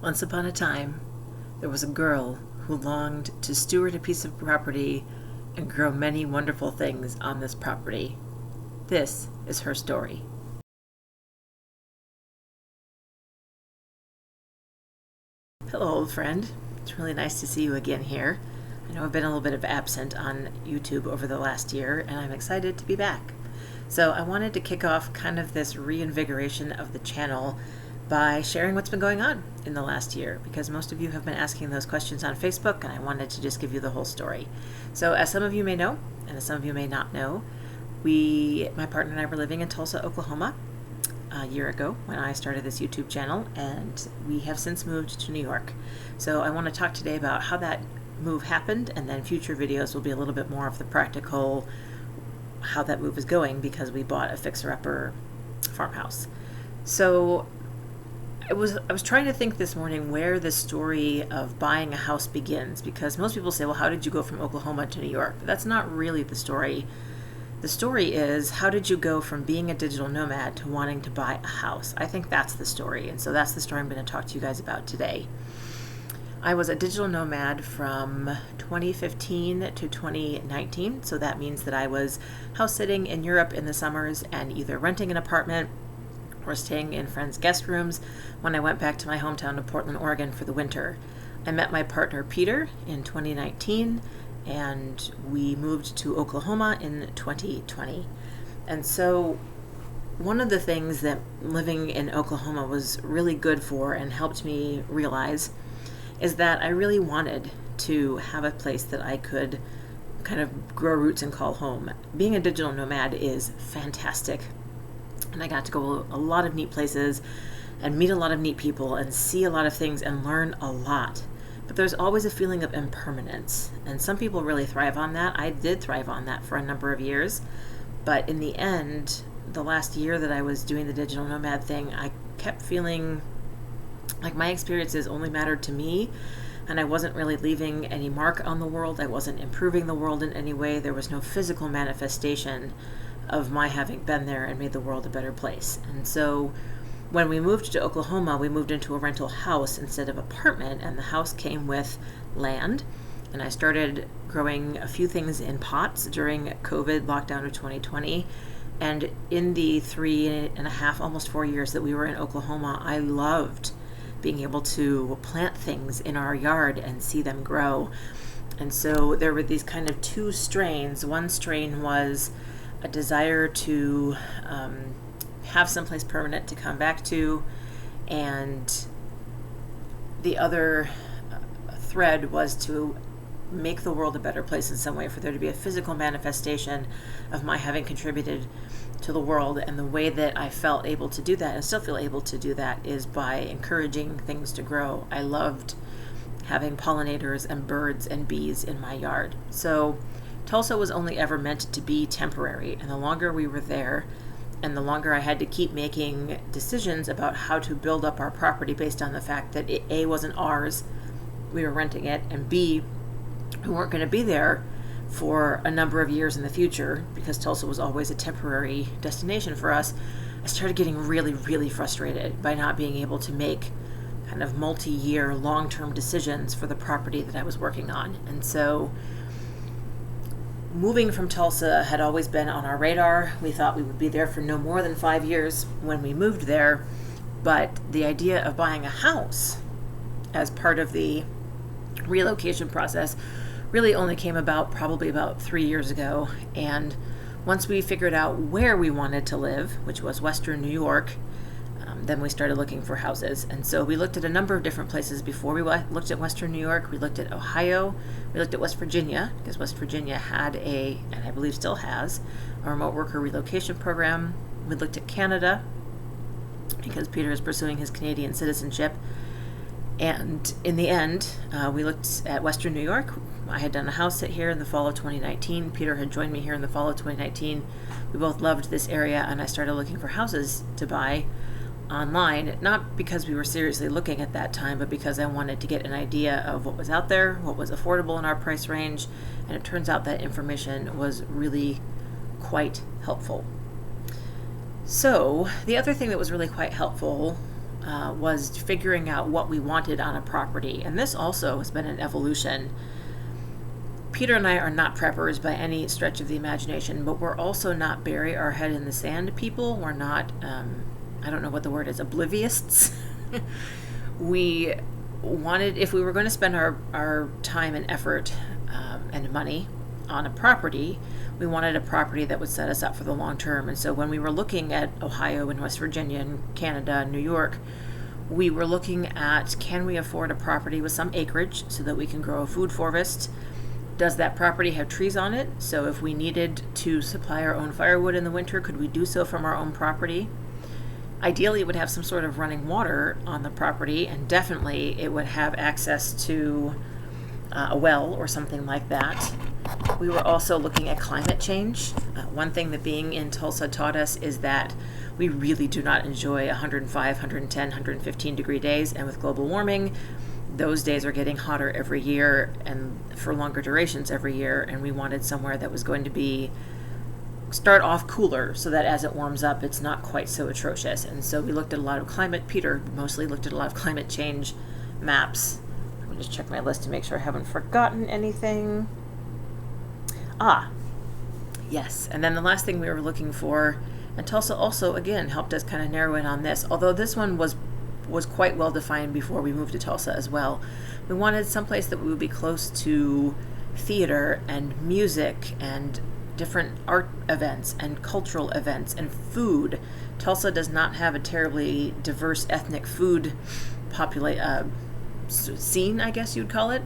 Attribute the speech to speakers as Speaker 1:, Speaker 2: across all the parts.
Speaker 1: Once upon a time, there was a girl who longed to steward a piece of property and grow many wonderful things on this property. This is her story. Hello, old friend. It's really nice to see you again here. I know I've been a little bit of absent on YouTube over the last year, and I'm excited to be back. So I wanted to kick off kind of this reinvigoration of the channel by sharing what's been going on in the last year, because most of you have been asking those questions on Facebook, and I wanted to just give you the whole story. So as some of you may know, and as some of you may not know, my partner and I were living in Tulsa, Oklahoma a year ago when I started this YouTube channel, and we have since moved to New York. So I want to talk today about how that move happened, and then future videos will be a little bit more of the practical how that move is going, because we bought a fixer-upper farmhouse. So I was trying to think this morning where the story of buying a house begins, because most people say, well, how did you go from Oklahoma to New York? But that's not really the story. The story is, how did you go from being a digital nomad to wanting to buy a house? I think that's the story, and so that's the story I'm going to talk to you guys about today. I was a digital nomad from 2015 to 2019, so that means that I was house sitting in Europe in the summers and either renting an apartment or staying in friends' guest rooms when I went back to my hometown of Portland, Oregon for the winter. I met my partner Peter in 2019, and we moved to Oklahoma in 2020. And so one of the things that living in Oklahoma was really good for and helped me realize is that I really wanted to have a place that I could kind of grow roots and call home. Being a digital nomad is fantastic, and I got to go a lot of neat places and meet a lot of neat people and see a lot of things and learn a lot. But there's always a feeling of impermanence, and some people really thrive on that. I did thrive on that for a number of years, but in the end, the last year that I was doing the digital nomad thing, I kept feeling like my experiences only mattered to me, and I wasn't really leaving any mark on the world. I wasn't improving the world in any way. There was no physical manifestation of my having been there and made the world a better place. And so when we moved to Oklahoma, we moved into a rental house instead of apartment, and the house came with land. And I started growing a few things in pots during COVID lockdown of 2020. And in the 3.5, almost 4 years that we were in Oklahoma, I loved being able to plant things in our yard and see them grow. And so there were these kind of two strains. One strain was a desire to have someplace permanent to come back to, and the other thread was to make the world a better place in some way, for there to be a physical manifestation of my having contributed to the world. And the way that I felt able to do that, and still feel able to do that, is by encouraging things to grow. I loved having pollinators and birds and bees in my yard. So Tulsa was only ever meant to be temporary, and the longer we were there, and the longer I had to keep making decisions about how to build up our property based on the fact that it, A, wasn't ours, we were renting it, and B, we weren't going to be there for a number of years in the future, because Tulsa was always a temporary destination for us, I started getting really, really frustrated by not being able to make kind of multi-year, long-term decisions for the property that I was working on. And so moving from Tulsa had always been on our radar. We thought we would be there for no more than 5 years when we moved there, but the idea of buying a house as part of the relocation process really only came about probably about 3 years ago. And once we figured out where we wanted to live, which was Western New York, then we started looking for houses. And so we looked at a number of different places before we looked at Western New York. We looked at Ohio, we looked at West Virginia, because West Virginia had and I believe still has, a remote worker relocation program. We looked at Canada, because Peter is pursuing his Canadian citizenship. And in the end, we looked at Western New York. I had done a house sit here in the fall of 2019. Peter had joined me here in the fall of 2019. We both loved this area, and I started looking for houses to buy online, not because we were seriously looking at that time, but because I wanted to get an idea of what was out there, what was affordable in our price range, and it turns out that information was really quite helpful. So the other thing that was really quite helpful was figuring out what we wanted on a property. And this also has been an evolution. Peter and I are not preppers by any stretch of the imagination, but we're also not bury our head in the sand people. We're not, I don't know what the word is, oblivious. We wanted, if we were going to spend our time and effort and money on a property, we wanted a property that would set us up for the long term. And so when we were looking at Ohio and West Virginia and Canada and New York, we were looking at, can we afford a property with some acreage so that we can grow a food forest? Does that property have trees on it? So if we needed to supply our own firewood in the winter, could we do so from our own property? Ideally, it would have some sort of running water on the property, and definitely it would have access to a well or something like that. We were also looking at climate change. One thing that being in Tulsa taught us is that we really do not enjoy 105, 110, 115 degree days, and with global warming, those days are getting hotter every year and for longer durations every year, and we wanted somewhere that was going to start off cooler so that as it warms up, it's not quite so atrocious. And so we looked at a lot of Peter mostly looked at a lot of climate change maps. Let me just check my list to make sure I haven't forgotten anything. Yes. And then the last thing we were looking for, and Tulsa also, again, helped us kind of narrow in on this, although this one was quite well defined before we moved to Tulsa as well. We wanted someplace that we would be close to theater and music and different art events and cultural events and food. Tulsa does not have a terribly diverse ethnic food scene, I guess you'd call it.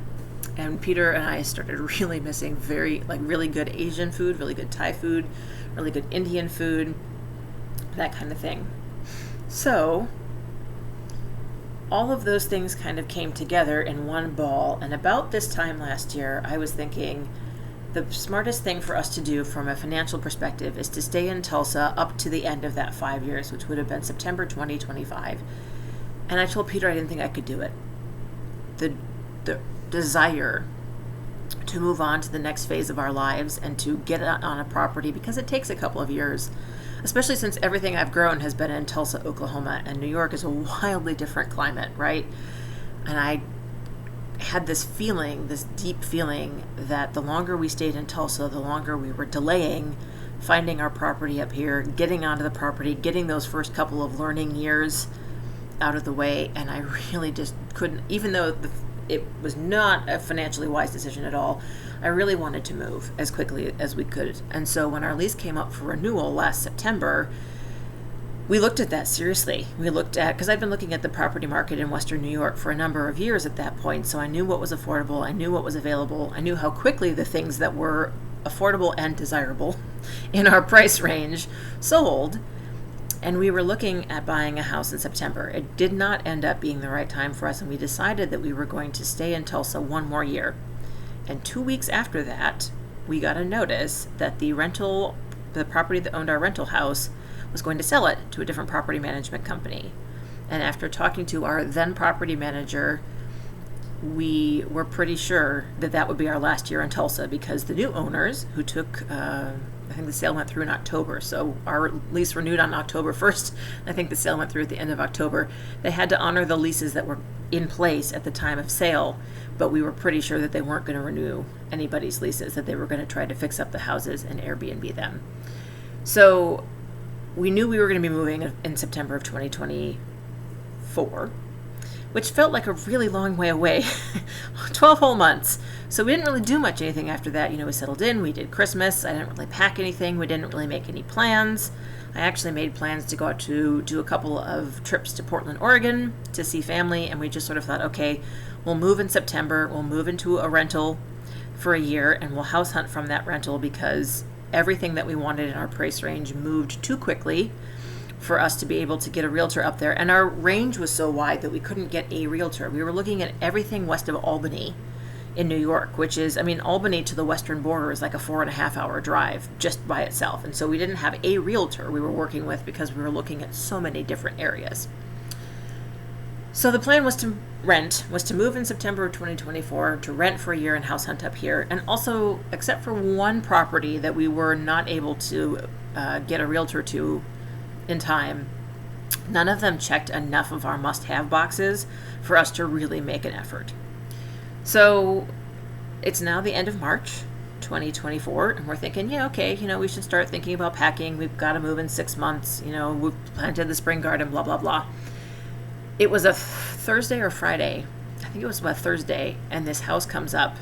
Speaker 1: And Peter and I started really missing really good Asian food, really good Thai food, really good Indian food, that kind of thing. So all of those things kind of came together in one ball, and about this time last year, I was thinking the smartest thing for us to do from a financial perspective is to stay in Tulsa up to the end of that 5 years, which would have been September 2025. And I told Peter I didn't think I could do it. The desire to move on to the next phase of our lives and to get on a property, because it takes a couple of years, especially since everything I've grown has been in Tulsa, Oklahoma, and New York is a wildly different climate, right? And I had this deep feeling that the longer we stayed in Tulsa, the longer we were delaying finding our property up here, getting onto the property, getting those first couple of learning years out of the way. And I really just couldn't, even though it was not a financially wise decision at all, I really wanted to move as quickly as we could. And so when our lease came up for renewal last September, we looked at that seriously. Because I'd been looking at the property market in Western New York for a number of years at that point, so I knew what was affordable, I knew what was available, I knew how quickly the things that were affordable and desirable in our price range sold, and we were looking at buying a house in September. It did not end up being the right time for us, and we decided that we were going to stay in Tulsa one more year. And 2 weeks after that, we got a notice that the property that owned our rental house was going to sell it to a different property management company. And after talking to our then property manager, we were pretty sure that that would be our last year in Tulsa, because the new owners who took, I think the sale went through in October, so our lease renewed on October 1st. I think the sale went through at the end of October. They had to honor the leases that were in place at the time of sale, but we were pretty sure that they weren't going to renew anybody's leases, that they were going to try to fix up the houses and Airbnb them. So we knew we were going to be moving in September of 2024, which felt like a really long way away, 12 whole months. So we didn't really do anything after that. We settled in, we did Christmas. I didn't really pack anything. We didn't really make any plans. I actually made plans to go out to do a couple of trips to Portland, Oregon to see family. And we just sort of thought, okay, we'll move in September. We'll move into a rental for a year, and we'll house hunt from that rental, because everything that we wanted in our price range moved too quickly for us to be able to get a realtor up there. And our range was so wide that we couldn't get a realtor. We were looking at everything west of Albany in New York, which is, Albany to the western border is like a 4.5-hour drive just by itself. And so we didn't have a realtor we were working with, because we were looking at so many different areas. So the plan was to move in September of 2024, to rent for a year and house hunt up here. And also, except for one property that we were not able to get a realtor to in time, None of them checked enough of our must-have boxes for us to really make an effort. So it's now the end of March 2024, and we're thinking, yeah, okay, we should start thinking about packing. We've got to move in 6 months. We've planted the spring garden, blah, blah, blah. It was a Thursday or Friday. I think it was a Thursday, and this house comes up,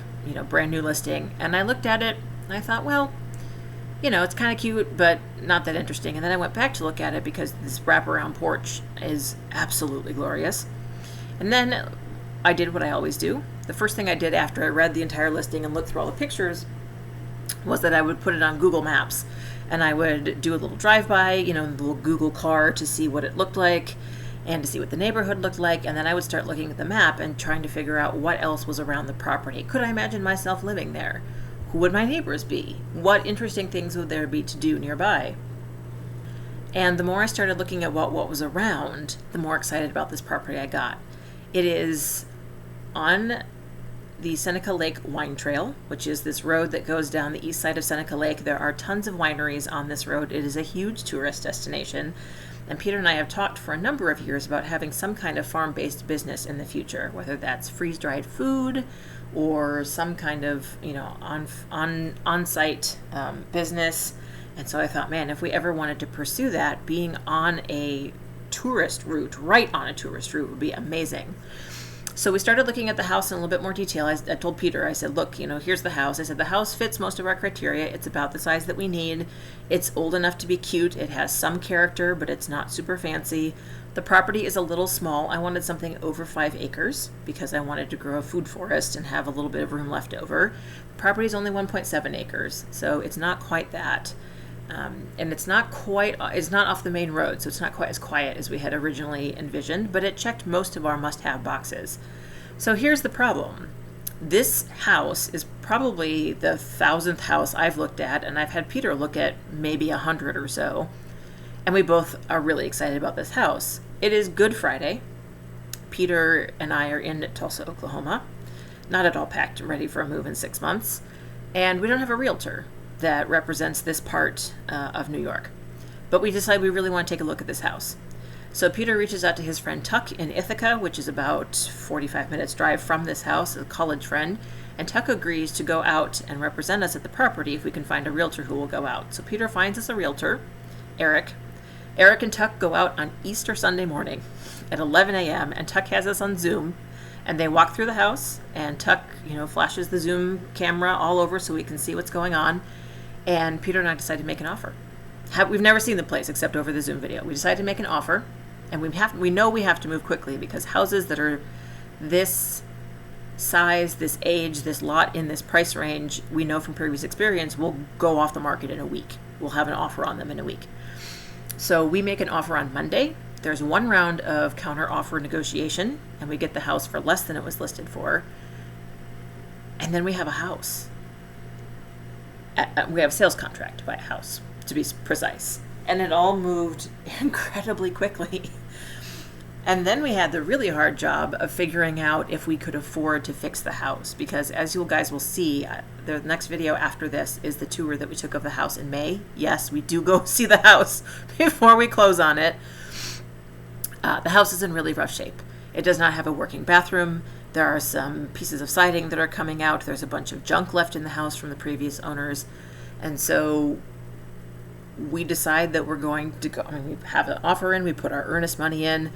Speaker 1: brand new listing. And I looked at it, and I thought, well, it's kind of cute, but not that interesting. And then I went back to look at it because this wraparound porch is absolutely glorious. And then I did what I always do. The first thing I did after I read the entire listing and looked through all the pictures was that I would put it on Google Maps. And I would do a little drive-by, the little Google car to see what it looked like and to see what the neighborhood looked like. And then I would start looking at the map and trying to figure out what else was around the property. Could I imagine myself living there? Who would my neighbors be? What interesting things would there be to do nearby? And the more I started looking at what was around, the more excited about this property I got. It is on the Seneca Lake Wine Trail, which is this road that goes down the east side of Seneca Lake. There are tons of wineries on this road. It is a huge tourist destination. And Peter and I have talked for a number of years about having some kind of farm-based business in the future, whether that's freeze-dried food or some kind of, on-site business. And so I thought, man, if we ever wanted to pursue that, being on a tourist route, right on a tourist route, would be amazing. So we started looking at the house in a little bit more detail. I told Peter, I said, look, here's the house. I said, the house fits most of our criteria. It's about the size that we need. It's old enough to be cute. It has some character, but it's not super fancy. The property is a little small. I wanted something over 5 acres because I wanted to grow a food forest and have a little bit of room left over. The property is only 1.7 acres, so it's not quite that. And it's not off the main road, so it's not quite as quiet as we had originally envisioned, but it checked most of our must-have boxes. So here's the problem. This house is probably the 1,000th house I've looked at, and I've had Peter look at maybe 100 or so, and we both are really excited about this house. It is Good Friday. Peter and I are in Tulsa, Oklahoma, not at all packed, ready for a move in 6 months, and we don't have a realtor that represents this part of New York. But we decided we really want to take a look at this house. So Peter reaches out to his friend Tuck in Ithaca, which is about 45 minutes drive from this house, a college friend, and Tuck agrees to go out and represent us at the property if we can find a realtor who will go out. So Peter finds us a realtor, Eric. Eric and Tuck go out on Easter Sunday morning at 11 a.m., and Tuck has us on Zoom, and they walk through the house, and Tuck, flashes the Zoom camera all over so we can see what's going on. And Peter and I decided to make an offer. We've never seen the place except over the Zoom video. We decided to make an offer, and we know we have to move quickly because houses that are this size, this age, this lot in this price range, we know from previous experience will go off the market in a week. We'll have an offer on them in a week. So we make an offer on Monday. There's one round of counter offer negotiation, and we get the house for less than it was listed for. And then we have a house. We have a sales contract to buy a house, to be precise. And it all moved incredibly quickly. And then we had the really hard job of figuring out if we could afford to fix the house. Because as you guys will see, the next video after this is the tour that we took of the house in May. Yes, we do go see the house before we close on it. The house is in really rough shape. It does not have a working bathroom. There are some pieces of siding that are coming out. There's a bunch of junk left in the house from the previous owners. And so we decide that we're going to go. We have an offer in. We put our earnest money in.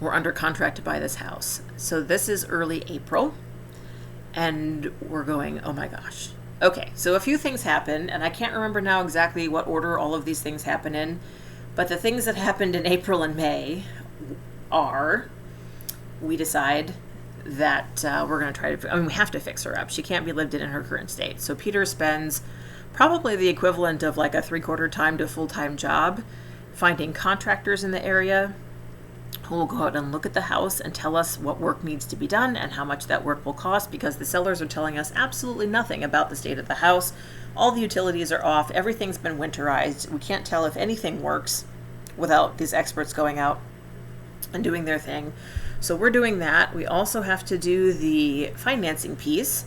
Speaker 1: We're under contract to buy this house. So this is early April. And we're going, oh my gosh. Okay, so a few things happen. And I can't remember now exactly what order all of these things happen in. But the things that happened in April and May are, we decide that we're going to try to, we have to fix her up. She can't be lived in her current state. So Peter spends probably the equivalent of like a 3/4 time to full-time job finding contractors in the area who will go out and look at the house and tell us what work needs to be done and how much that work will cost, because the sellers are telling us absolutely nothing about the state of the house. All the utilities are off. Everything's been winterized. We can't tell if anything works without these experts going out and doing their thing. So we're doing that. We also have to do the financing piece.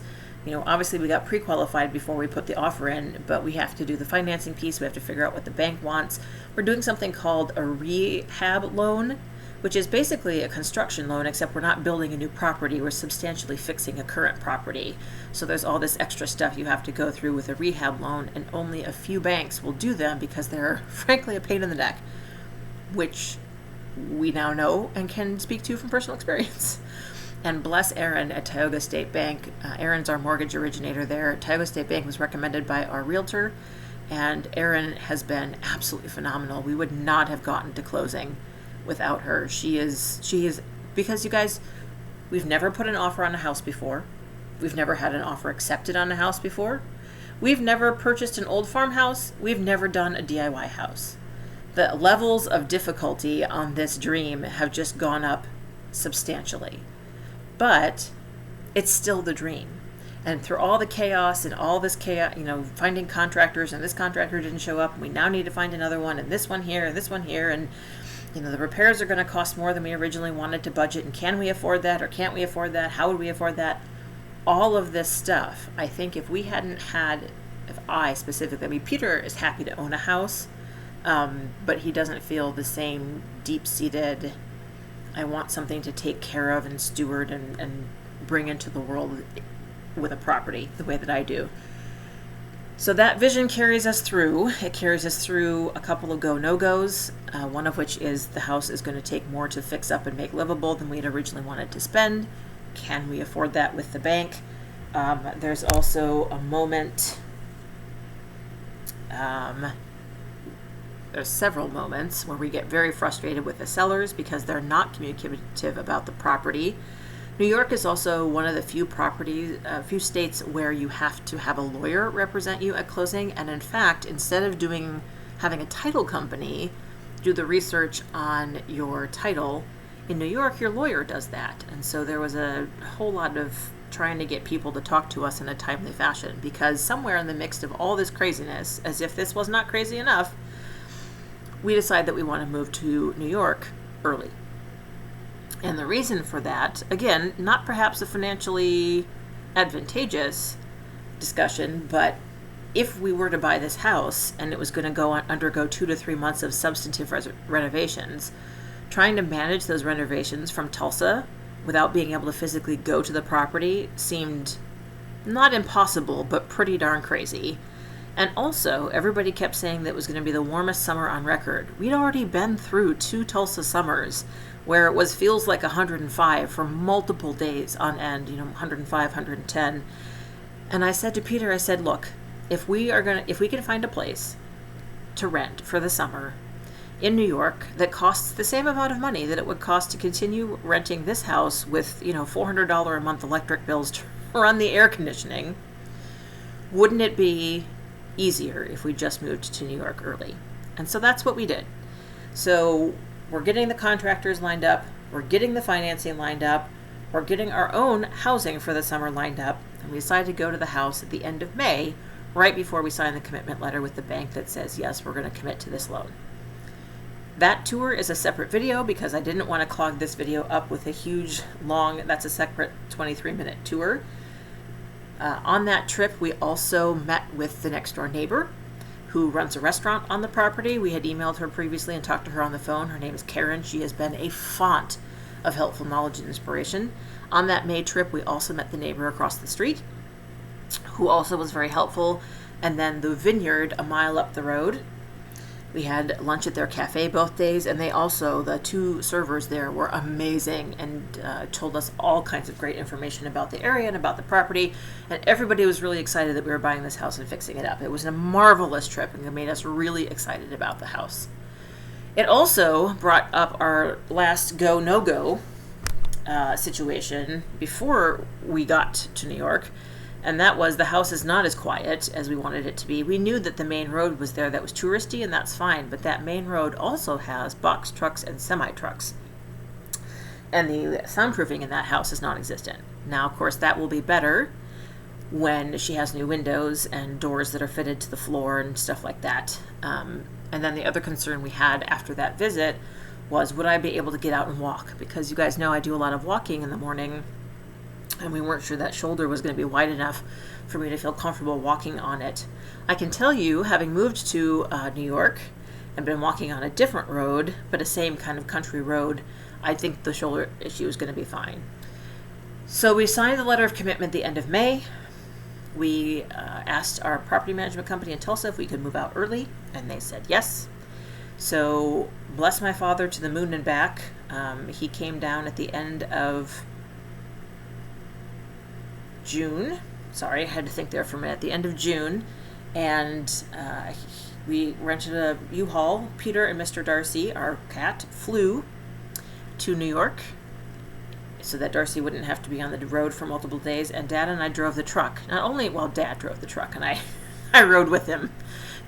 Speaker 1: Obviously we got pre-qualified before we put the offer in, but we have to do the financing piece. We have to figure out what the bank wants. We're doing something called a rehab loan, which is basically a construction loan, except we're not building a new property. We're substantially fixing a current property. So there's all this extra stuff you have to go through with a rehab loan, and only a few banks will do them because they're frankly a pain in the neck, which we now know and can speak to from personal experience. And bless Aaron at Tioga State Bank. Aaron's our mortgage originator there. Tioga State Bank was recommended by our realtor, and Aaron has been absolutely phenomenal. We would not have gotten to closing without her. She is, because you guys, we've never put an offer on a house before. We've never had an offer accepted on a house before. We've never purchased an old farmhouse. We've never done a DIY house. The levels of difficulty on this dream have just gone up substantially. But it's still the dream. And through all the chaos and all this chaos, finding contractors, and this contractor didn't show up, and we now need to find another one, and this one here, and this one here, and the repairs are going to cost more than we originally wanted to budget, and can we afford that, or can't we afford that, how would we afford that? All of this stuff, I think if I specifically, Peter is happy to own a house, but he doesn't feel the same deep-seated, I want something to take care of and steward and bring into the world with a property the way that I do. So that vision carries us through. It carries us through a couple of go-no-goes, one of which is the house is going to take more to fix up and make livable than we'd originally wanted to spend. Can we afford that with the bank? There's also a moment, there's several moments where we get very frustrated with the sellers because they're not communicative about the property. New York is also one of the few states where you have to have a lawyer represent you at closing. And in fact, instead of having a title company do the research on your title, in New York, your lawyer does that. And so there was a whole lot of trying to get people to talk to us in a timely fashion, because somewhere in the mix of all this craziness, as if this was not crazy enough, we decide that we want to move to New York early. And the reason for that, again, not perhaps a financially advantageous discussion, but if we were to buy this house and it was going to undergo 2 to 3 months of substantive renovations, trying to manage those renovations from Tulsa without being able to physically go to the property seemed not impossible, but pretty darn crazy. And also, everybody kept saying that it was going to be the warmest summer on record. We'd already been through 2 Tulsa summers where it feels like 105 for multiple days on end, 105, 110. And I said to Peter, look, if we can find a place to rent for the summer in New York that costs the same amount of money that it would cost to continue renting this house with, $400 a month electric bills to run the air conditioning, wouldn't it be easier if we just moved to New York early? And so that's what we did. So we're getting the contractors lined up, we're getting the financing lined up, we're getting our own housing for the summer lined up, and we decided to go to the house at the end of May, right before we sign the commitment letter with the bank that says, yes, we're going to commit to this loan. That tour is a separate video because I didn't want to clog this video up with a huge, that's a separate 23-minute tour. On that trip, we also met with the next door neighbor who runs a restaurant on the property. We had emailed her previously and talked to her on the phone. Her name is Karen. She has been a font of helpful knowledge and inspiration. On that May trip, we also met the neighbor across the street, who also was very helpful. And then the vineyard a mile up the road. We had lunch at their cafe both days, and the 2 servers there were amazing and told us all kinds of great information about the area and about the property, and everybody was really excited that we were buying this house and fixing it up. It was a marvelous trip, and it made us really excited about the house. It also brought up our last go, no-go situation before we got to New York, and that was the house is not as quiet as we wanted it to be. We knew that the main road was there that was touristy, and that's fine, but that main road also has box trucks and semi-trucks. And the soundproofing in that house is non-existent. Now, of course, that will be better when she has new windows and doors that are fitted to the floor and stuff like that. And then the other concern we had after that visit was, would I be able to get out and walk? Because you guys know I do a lot of walking in the morning and we weren't sure that shoulder was going to be wide enough for me to feel comfortable walking on it. I can tell you, having moved to New York and been walking on a different road, but a same kind of country road, I think the shoulder issue is going to be fine. So we signed the letter of commitment the end of May. We asked our property management company in Tulsa if we could move out early, and they said yes. So bless my father to the moon and back. He came down at the end of June. Sorry, I had to think there for a minute. At the end of June, and we rented a U-Haul. Peter and Mr. Darcy, our cat, flew to New York so that Darcy wouldn't have to be on the road for multiple days, and Dad and I drove the truck. Not only, well, Dad drove the truck, and I rode with him.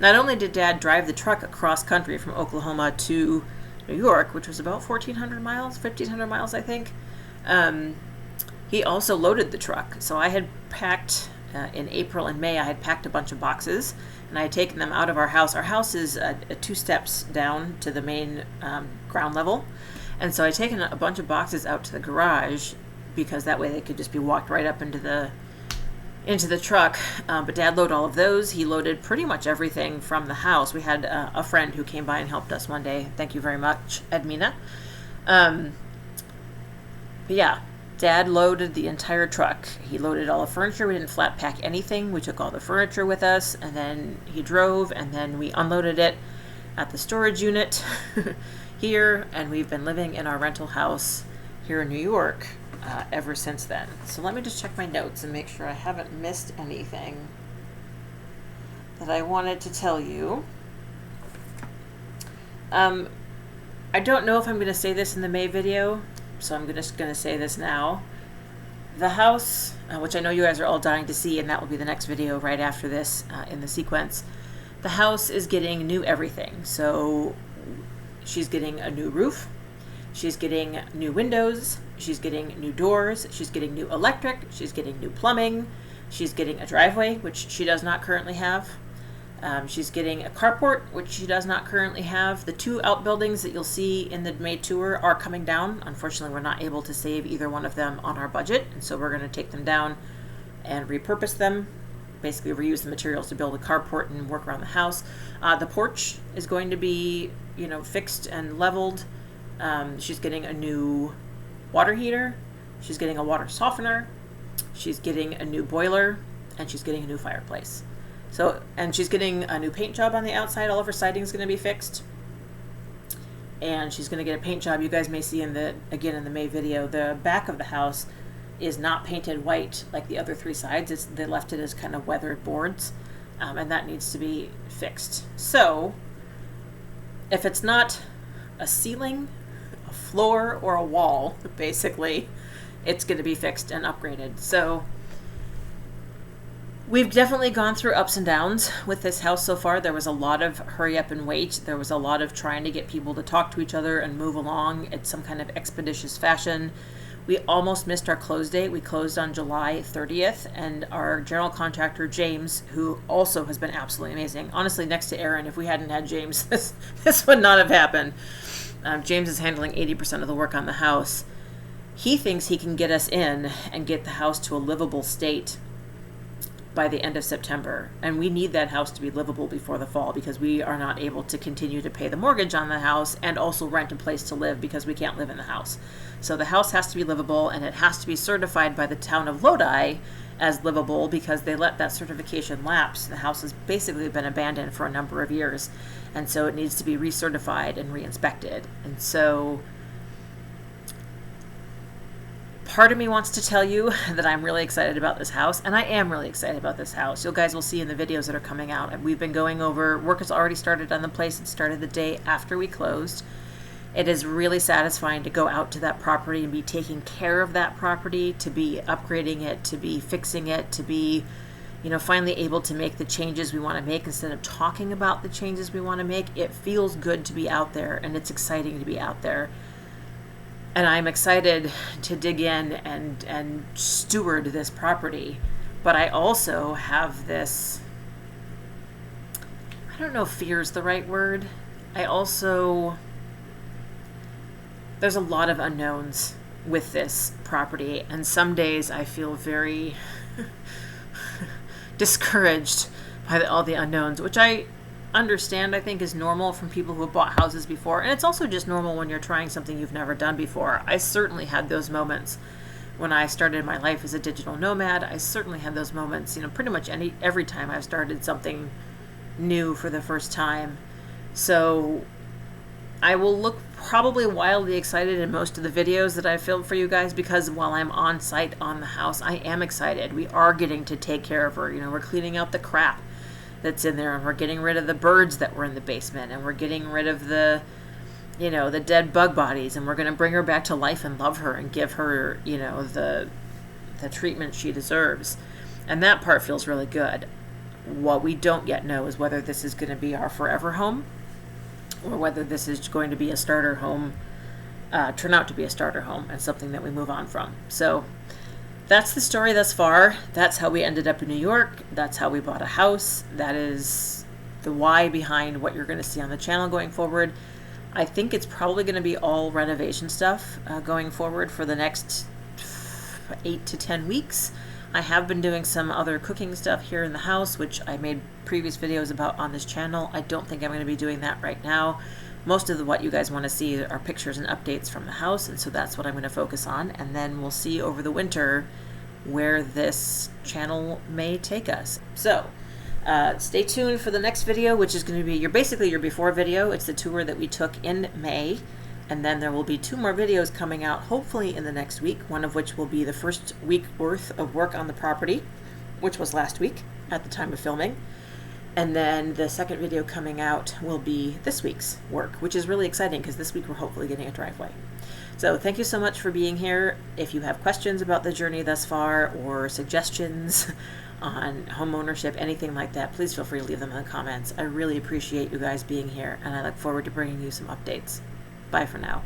Speaker 1: Not only did Dad drive the truck across country from Oklahoma to New York, which was about 1,400 miles, 1,500 miles, I think, he also loaded the truck. So I had packed, in April and May, I had packed a bunch of boxes, and I had taken them out of our house. Our house is 2 steps down to the main ground level. And so I'd taken a bunch of boxes out to the garage because that way they could just be walked right up into the truck. But Dad loaded all of those. He loaded pretty much everything from the house. We had a friend who came by and helped us one day. Thank you very much, Edmina. But yeah, Dad loaded the entire truck. He loaded all the furniture. We didn't flat pack anything. We took all the furniture with us, and then he drove, and then we unloaded it at the storage unit here, and we've been living in our rental house here in New York ever since then. So let me just check my notes and make sure I haven't missed anything that I wanted to tell you. I don't know if I'm going to say this in the May video, so I'm just going to say this now. The house, which I know you guys are all dying to see, and that will be the next video right after this in the sequence. The house is getting new everything. So she's getting a new roof, she's getting new windows, she's getting new doors, she's getting new electric, she's getting new plumbing, she's getting a driveway, which she does not currently have. She's getting a carport, which she does not currently have. The 2 outbuildings that you'll see in the May tour are coming down. Unfortunately, we're not able to save either one of them on our budget, and so we're going to take them down and repurpose them. Basically reuse the materials to build a carport and work around the house. The porch is going to be, fixed and leveled. She's getting a new water heater. She's getting a water softener. She's getting a new boiler, and she's getting a new fireplace. So, and she's getting a new paint job on the outside. All of her siding is going to be fixed. And she's going to get a paint job. You guys may see in the May video, the back of the house is not painted white like the other 3 sides. They left it as kind of weathered boards, and that needs to be fixed. So if it's not a ceiling, a floor, or a wall, basically, it's going to be fixed and upgraded. So we've definitely gone through ups and downs with this house so far. There was a lot of hurry up and wait. There was a lot of trying to get people to talk to each other and move along in some kind of expeditious fashion. We almost missed our close date. We closed on July 30th, and our general contractor, James, who also has been absolutely amazing. Honestly, next to Aaron, if we hadn't had James, this would not have happened. James is handling 80% of the work on the house. He thinks he can get us in and get the house to a livable state by the end of September. And we need that house to be livable before the fall because we are not able to continue to pay the mortgage on the house and also rent a place to live because we can't live in the house. So the house has to be livable, and it has to be certified by the town of Lodi as livable because they let that certification lapse. The house has basically been abandoned for a number of years, and so it needs to be recertified and re-inspected. And so part of me wants to tell you that I'm really excited about this house, and I am really excited about this house. You guys will see in the videos that are coming out. And we've been going over, work has already started on the place. It started the day after we closed. It is really satisfying to go out to that property and be taking care of that property, to be upgrading it, to be fixing it, to be, finally able to make the changes we want to make instead of talking about the changes we want to make. It feels good to be out there, and it's exciting to be out there. And I'm excited to dig in and steward this property. But I also have this, I don't know if fear is the right word. There's a lot of unknowns with this property, and some days I feel very discouraged by all the unknowns, which I understand, I think is normal from people who have bought houses before, and it's also just normal when you're trying something you've never done before. I certainly had those moments when I started my life as a digital nomad. I certainly had those moments, pretty much every time I've started something new for the first time. So I will look probably wildly excited in most of the videos that I filmed for you guys, because while I'm on site on the house, I am excited. We are getting to take care of her. We're cleaning out the crap that's in there, and we're getting rid of the birds that were in the basement, and we're getting rid of the dead bug bodies, and we're going to bring her back to life and love her and give her the treatment she deserves. And that part feels really good. What we don't yet know is whether this is going to be our forever home, or whether this is going to be a starter home, turn out to be a starter home and something that we move on from. So that's the story thus far. That's how we ended up in New York. That's how we bought a house. That is the why behind what you're going to see on the channel going forward. I think it's probably going to be all renovation stuff going forward for the next 8 to 10 weeks. I have been doing some other cooking stuff here in the house, which I made previous videos about on this channel. I don't think I'm going to be doing that right now. Most of what you guys want to see are pictures and updates from the house, and so that's what I'm going to focus on. And then we'll see over the winter where this channel may take us. So stay tuned for the next video, which is going to be basically your before video. It's the tour that we took in May. And then there will be 2 more videos coming out, hopefully in the next week, one of which will be the first week worth of work on the property, which was last week at the time of filming. And then the second video coming out will be this week's work, which is really exciting because this week we're hopefully getting a driveway. So thank you so much for being here. If you have questions about the journey thus far, or suggestions on home ownership, anything like that, please feel free to leave them in the comments. I really appreciate you guys being here, and I look forward to bringing you some updates. Bye for now.